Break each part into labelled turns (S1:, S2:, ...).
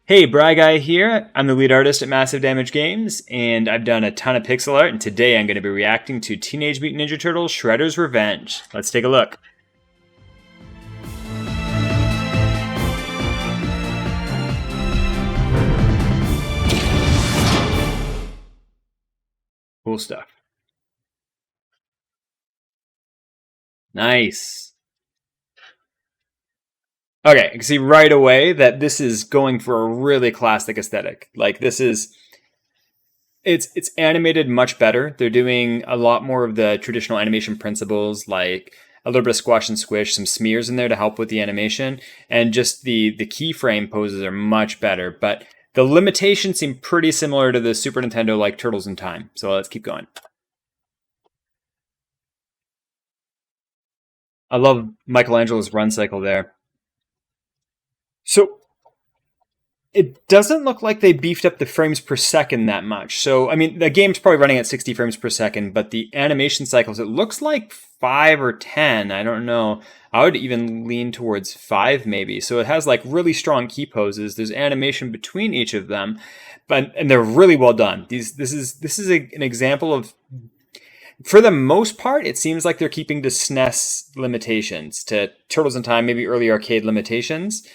S1: Hey, Bry Guy here. I'm the lead artist at Massive Damage Games, and I've done a ton of pixel art, and today I'm going to be reacting to Teenage Mutant Ninja Turtles Shredder's Revenge. Let's take a look. Cool stuff. Nice. Okay, I can see right away that this is going for a really classic aesthetic. Like it's animated much better. They're doing a lot more of the traditional animation principles, like a little bit of squash and squish, some smears in there to help with the animation, and just the keyframe poses are much better. But the limitations seem pretty similar to the Super Nintendo, like Turtles in Time. So let's keep going. I love Michelangelo's run cycle there. So it doesn't look like they beefed up the frames per second that much. So, I mean, the game's probably running at 60 frames per second, but the animation cycles, it looks like 5 or 10. I don't know. I would even lean towards 5 maybe. So it has like really strong key poses. There's animation between each of them, and they're really well done. An example of, for the most part, it seems like they're keeping to SNES limitations, to Turtles in Time, maybe early arcade limitations.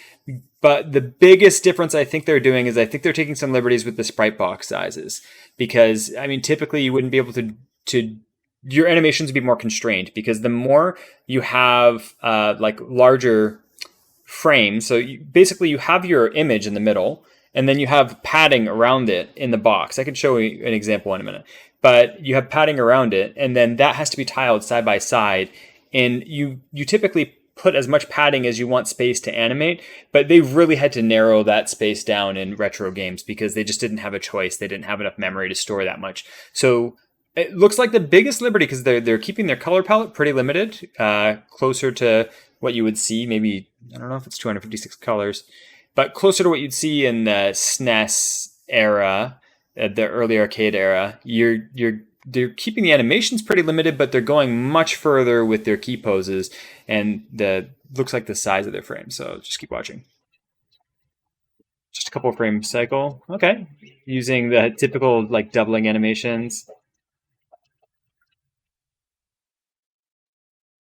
S1: But the biggest difference I think they're doing is I think they're taking some liberties with the sprite box sizes, because I mean typically you wouldn't be able to your animations would be more constrained, because the more you have like larger frames, so basically you have your image in the middle and then you have padding around it in the box. I can show you an example in a minute, but you have padding around it and then that has to be tiled side by side, and you typically put as much padding as you want space to animate, but they really had to narrow that space down in retro games because they just didn't have a choice. They didn't have enough memory to store that much. So it looks like the biggest liberty, because they're keeping their color palette pretty limited, closer to what you would see. Maybe, I don't know if it's 256 colors, but closer to what you'd see in the SNES era, the early arcade era. They're keeping the animations pretty limited, but they're going much further with their key poses and the looks like the size of their frames. So just keep watching. Just a couple of frame cycle. Okay. Using the typical like doubling animations.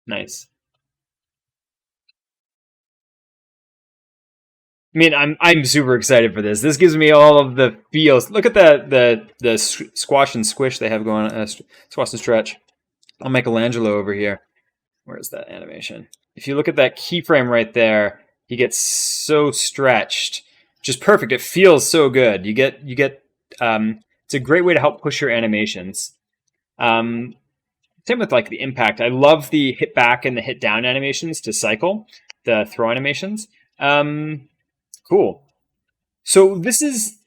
S1: Nice. I mean, I'm super excited for this. This gives me all of the feels. Look at the squash and squish they have going on, squash and stretch. Oh, Michelangelo over here. Where's that animation? If you look at that keyframe right there, he gets so stretched, just perfect. It feels so good. It's a great way to help push your animations. Um, Same with like the impact. I love the hit back and the hit down animations to cycle, the throw animations. Cool. So this is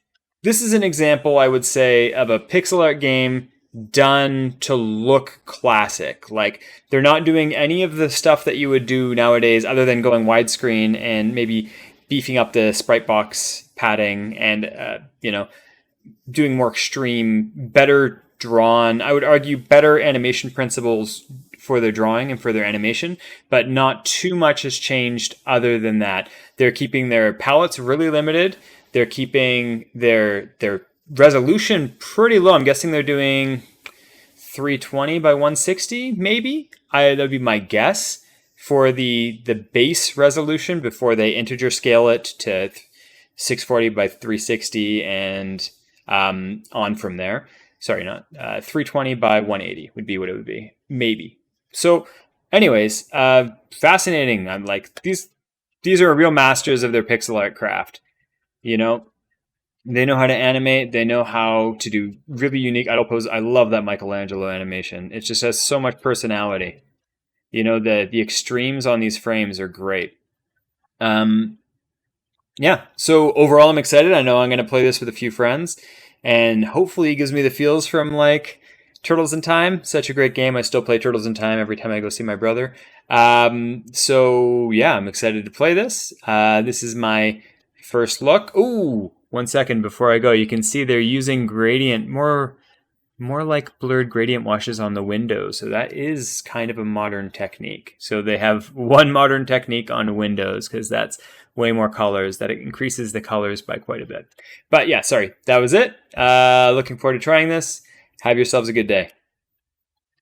S1: an example, I would say, of a pixel art game done to look classic. Like, they're not doing any of the stuff that you would do nowadays other than going widescreen and maybe beefing up the sprite box padding and doing more extreme, better drawn, I would argue better animation principles for their drawing and for their animation, but not too much has changed other than that. They're keeping their palettes really limited. They're keeping their resolution pretty low. I'm guessing they're doing 320 by 160, maybe. That'd be my guess for the base resolution before they integer scale it to 640 by 360 and on from there. Sorry, not 320 by 180 would be what it would be, maybe. So, anyways, fascinating. I'm like, these are real masters of their pixel art craft. You know, they know how to animate. They know how to do really unique idle poses. I love that Michelangelo animation. It just has so much personality. You know, the extremes on these frames are great. Yeah. So overall, I'm excited. I know I'm going to play this with a few friends, and hopefully, it gives me the feels from like Turtles in Time. Such a great game. I still play Turtles in Time every time I go see my brother. So yeah, I'm excited to play this. This is my first look. Ooh, 1 second before I go, you can see they're using gradient, more like blurred gradient washes on the windows. So that is kind of a modern technique. So they have one modern technique on Windows because that's way more colors, that it increases the colors by quite a bit. But yeah, sorry, that was it. Looking forward to trying this. Have yourselves a good day.